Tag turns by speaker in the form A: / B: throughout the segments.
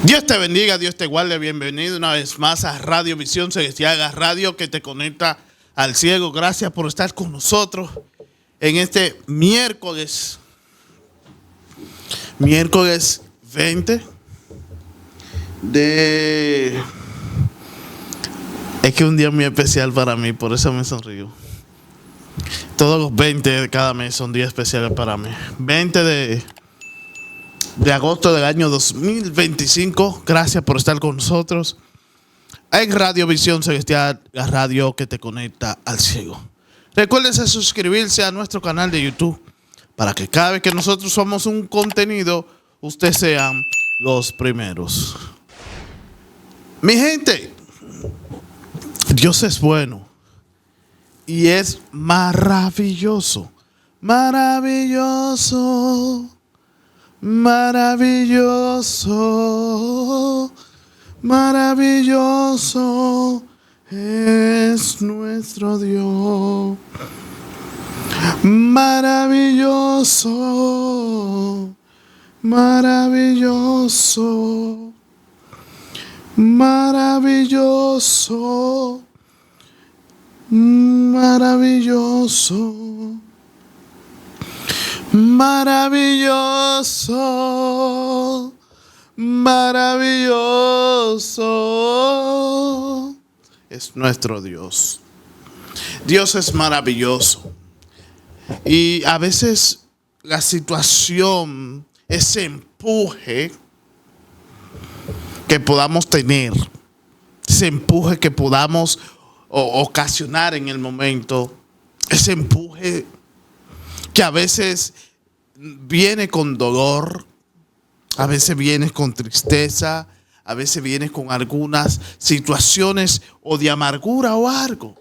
A: Dios te bendiga, Dios te guarde. Bienvenido una vez más a Radio Visión Celestial, la radio que te conecta al cielo. Gracias por estar con nosotros en este miércoles 20 de... Es que es un día muy especial para mí, por eso me sonrío. Todos los 20 de cada mes son días especiales para mí. 20 de agosto del año 2025. Gracias por estar con nosotros en Radio Visión Celestial, la radio que te conecta al cielo. Recuerden suscribirse a nuestro canal de YouTube para que cada vez que nosotros somos un contenido, ustedes sean los primeros. Mi gente, Dios es bueno y es maravilloso. Maravilloso. Maravilloso, maravilloso es nuestro Dios. Maravilloso, maravilloso, maravilloso, maravilloso. Maravilloso, maravilloso es nuestro Dios. Dios es maravilloso. Y a veces la situación, ese empuje que podamos tener, ese empuje que podamos ocasionar en el momento, ese empuje que a veces viene con dolor, a veces viene con tristeza, a veces viene con algunas situaciones o de amargura o algo.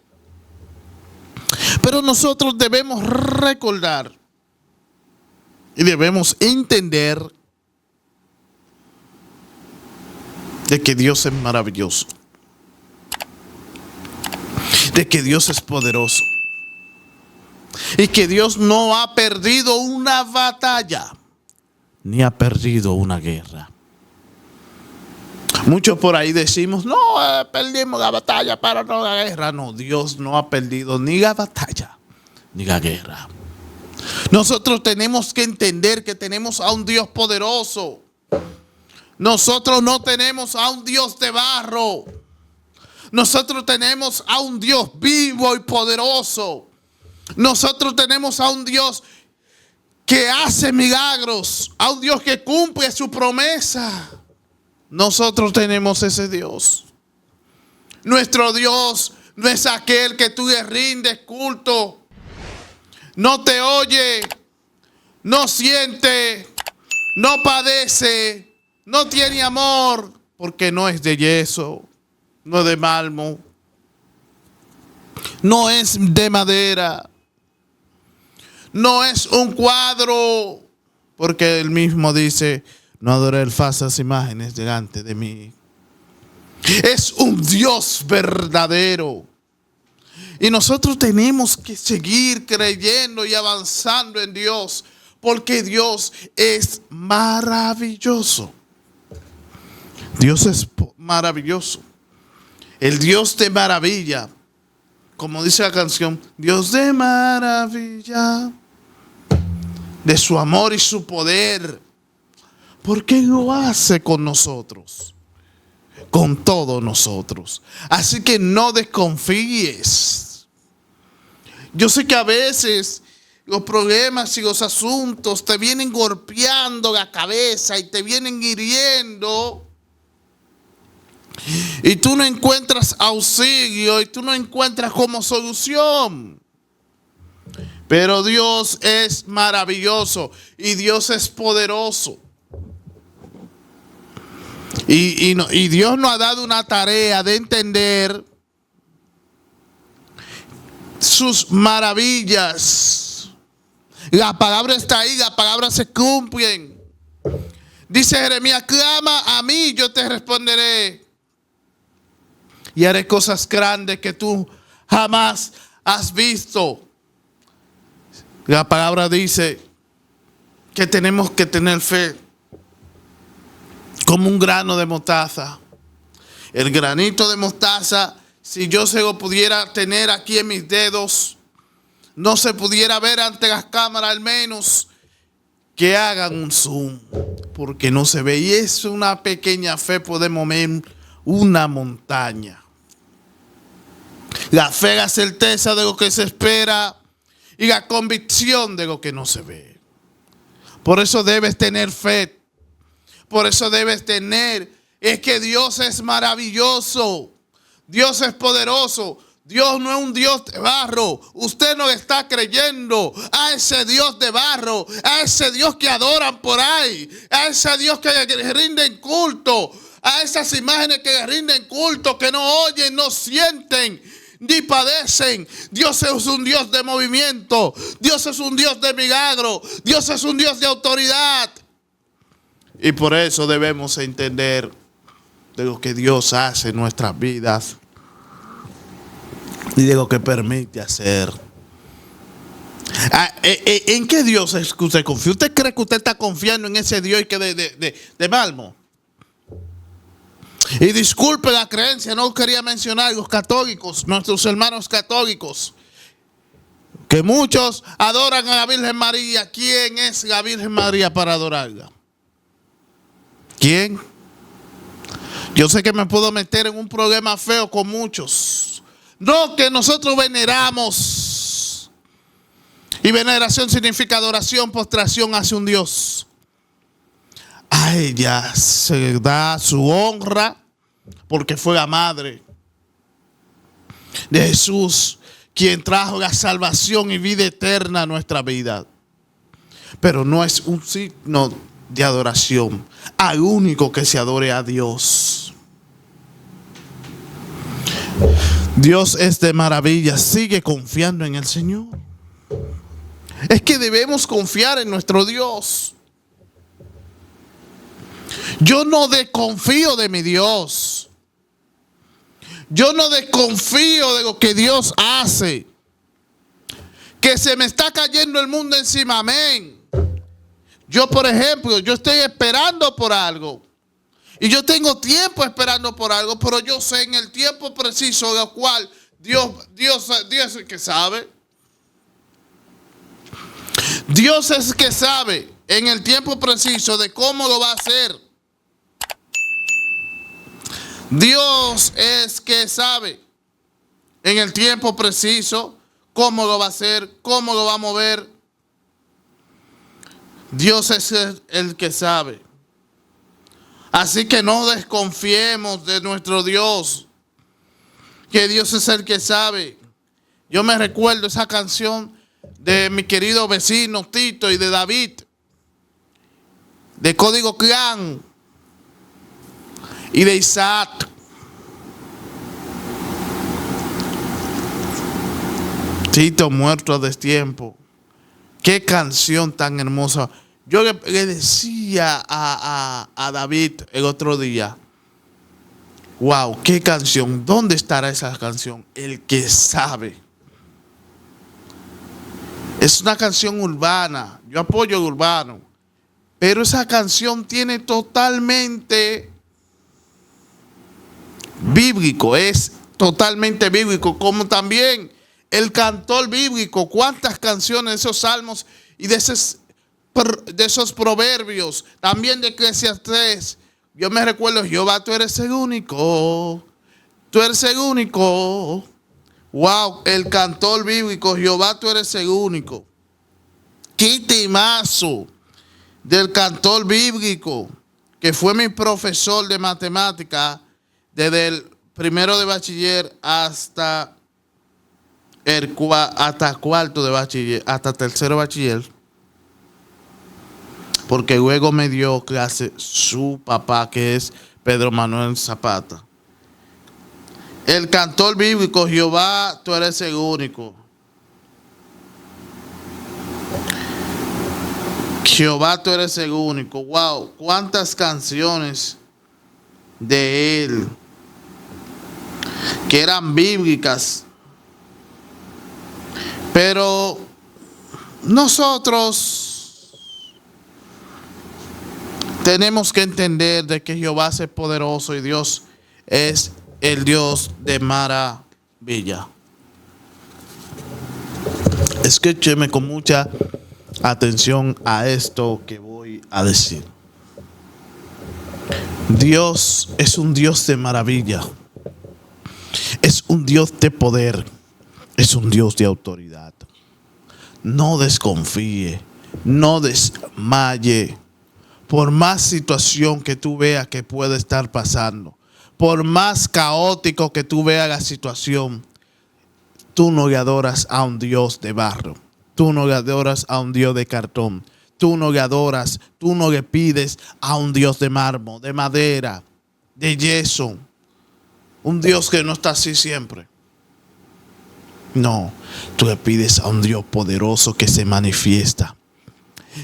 A: Pero nosotros debemos recordar y debemos entender de que Dios es maravilloso, de que Dios es poderoso. Y que Dios no ha perdido una batalla, ni ha perdido una guerra. Muchos por ahí decimos, no, perdimos la batalla, pero no la guerra. No, Dios no ha perdido ni la batalla, ni la guerra. Nosotros tenemos que entender que tenemos a un Dios poderoso. Nosotros no tenemos a un Dios de barro. Nosotros tenemos a un Dios vivo y poderoso. Nosotros tenemos a un Dios que hace milagros, a un Dios que cumple su promesa. Nosotros tenemos ese Dios. Nuestro Dios no es aquel que tú le rindes culto, no te oye, no siente, no padece, no tiene amor, porque no es de yeso, no es de mármol, no es de madera. No es un cuadro, porque él mismo dice, no adoré falsas imágenes delante de mí. Es un Dios verdadero. Y nosotros tenemos que seguir creyendo y avanzando en Dios, porque Dios es maravilloso. Dios es maravilloso. El Dios de maravilla. Como dice la canción, Dios de maravilla, de su amor y su poder. Porque lo hace con nosotros, con todos nosotros. Así que no desconfíes. Yo sé que a veces los problemas y los asuntos te vienen golpeando la cabeza y te vienen hiriendo. Y tú no encuentras auxilio y tú no encuentras como solución. Pero Dios es maravilloso y Dios es poderoso. Y Dios nos ha dado una tarea de entender sus maravillas. La palabra está ahí, la palabra se cumple. Dice Jeremías, clama a mí, yo te responderé. Y haré cosas grandes que tú jamás has visto. La palabra dice que tenemos que tener fe como un grano de mostaza. El granito de mostaza, si yo se lo pudiera tener aquí en mis dedos, no se pudiera ver ante las cámaras, al menos que hagan un zoom, porque no se ve. Y es una pequeña fe, puede mover una montaña. La fe, la certeza de lo que se espera y la convicción de lo que no se ve. Por eso debes tener fe. Por eso debes tener. Es que Dios es maravilloso. Dios es poderoso. Dios no es un Dios de barro. Usted no está creyendo a ese Dios de barro, a ese Dios que adoran por ahí, a ese Dios que le rinden culto, a esas imágenes que le rinden culto, que no oyen, no sienten, ni padecen. Dios es un Dios de movimiento. Dios es un Dios de milagro. Dios es un Dios de autoridad. Y por eso debemos entender de lo que Dios hace en nuestras vidas y de lo que permite hacer. ¿En qué Dios es que usted confía? ¿Usted cree que usted está confiando en ese Dios que de Malmo? Y disculpe la creencia, no quería mencionar los católicos, nuestros hermanos católicos, que muchos adoran a la Virgen María. ¿Quién es la Virgen María para adorarla? ¿Quién? Yo sé que me puedo meter en un problema feo con muchos. No, que nosotros veneramos. Y veneración significa adoración, postración hacia un Dios. A ella se da su honra porque fue la madre de Jesús, quien trajo la salvación y vida eterna a nuestra vida. Pero no es un signo de adoración al único que se adore a Dios. Dios es de maravilla. Sigue confiando en el Señor. Es que debemos confiar en nuestro Dios. Yo no desconfío de mi Dios. Yo no desconfío de lo que Dios hace. Que se me está cayendo el mundo encima, amén. Yo, por ejemplo, yo estoy esperando por algo. Y yo tengo tiempo esperando por algo, pero yo sé en el tiempo preciso lo cual Dios es el que sabe. Dios es el que sabe en el tiempo preciso de cómo lo va a hacer. Dios es que sabe en el tiempo preciso cómo lo va a hacer, cómo lo va a mover. Dios es el que sabe. Así que no desconfiemos de nuestro Dios, que Dios es el que sabe. Yo me recuerdo esa canción de mi querido vecino Tito y de David, de Código Clan y de Isaac. Tito muerto a destiempo. Qué canción tan hermosa. Yo le decía a David el otro día, wow, qué canción. ¿Dónde estará esa canción? El que sabe. Es una canción urbana. Yo apoyo el urbano. Pero esa canción tiene totalmente bíblico. Es totalmente bíblico. Como también el cantor bíblico. ¿Cuántas canciones de esos salmos y de esos proverbios? También de Eclesiastés. Yo me recuerdo, Jehová, tú eres el único. Tú eres el único. Wow, el cantor bíblico, Jehová, tú eres el único. Qué temazo del cantor bíblico, que fue mi profesor de matemática desde el primero de bachiller hasta cuarto de bachiller, hasta tercero de bachiller. Porque luego me dio clase su papá, que es Pedro Manuel Zapata. El cantor bíblico, Jehová, tú eres el único. Jehová, tú eres el único. Wow, cuántas canciones de él que eran bíblicas. Pero nosotros Tenemos que entender de que Jehová es poderoso y Dios es el Dios de maravilla. Escúcheme con mucha atención a esto que voy a decir. Dios es un Dios de maravilla. Es un Dios de poder. Es un Dios de autoridad. No desconfíe. No desmaye. Por más situación que tú veas que puede estar pasando, por más caótico que tú veas la situación, tú no le adoras a un Dios de barro. Tú no le adoras a un Dios de cartón. Tú no le adoras, tú no le pides a un Dios de mármol, de madera, de yeso. Un Dios que no está así siempre. No, tú le pides a un Dios poderoso que se manifiesta.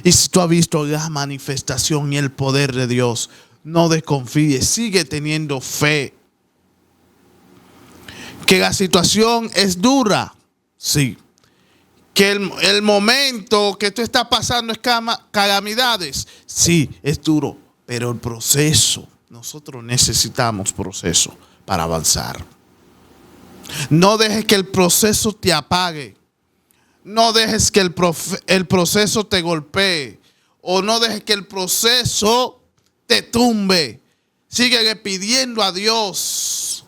A: Y si tú has visto la manifestación y el poder de Dios, no desconfíes, sigue teniendo fe. Que la situación es dura, sí. Que el momento que tú estás pasando es calamidades, sí, es duro. Pero el proceso, nosotros necesitamos proceso para avanzar. No dejes que el proceso te apague. No dejes que el proceso te golpee. O no dejes que el proceso te tumbe. Síguele pidiendo a Dios.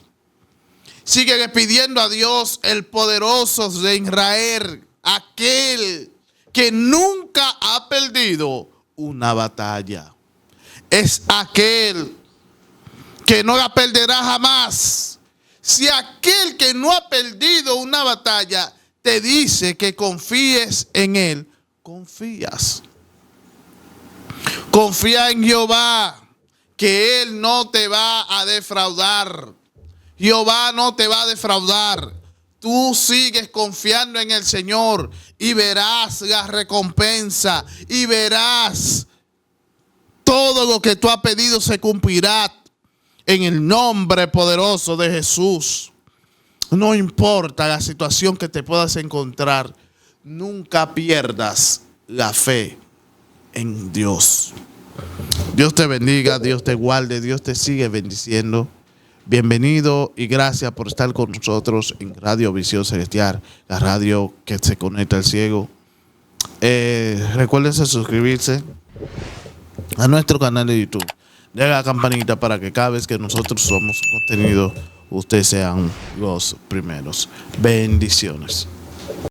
A: Síguele pidiendo a Dios, el poderoso de Israel. Aquel que nunca ha perdido una batalla. Es aquel que no la perderá jamás. Si aquel que no ha perdido una batalla te dice que confíes en Él, confías. Confía en Jehová, que Él no te va a defraudar. Jehová no te va a defraudar. Tú sigues confiando en el Señor y verás la recompensa y verás todo lo que tú has pedido se cumplirá en el nombre poderoso de Jesús. No importa la situación que te puedas encontrar, nunca pierdas la fe en Dios. Dios te bendiga, Dios te guarde, Dios te sigue bendiciendo. Bienvenido y gracias por estar con nosotros en Radio Visión Celestial, la radio que se conecta al ciego. Recuérdense suscribirse a nuestro canal de YouTube. De la campanita para que cada vez que nosotros somos contenido, ustedes sean los primeros. Bendiciones.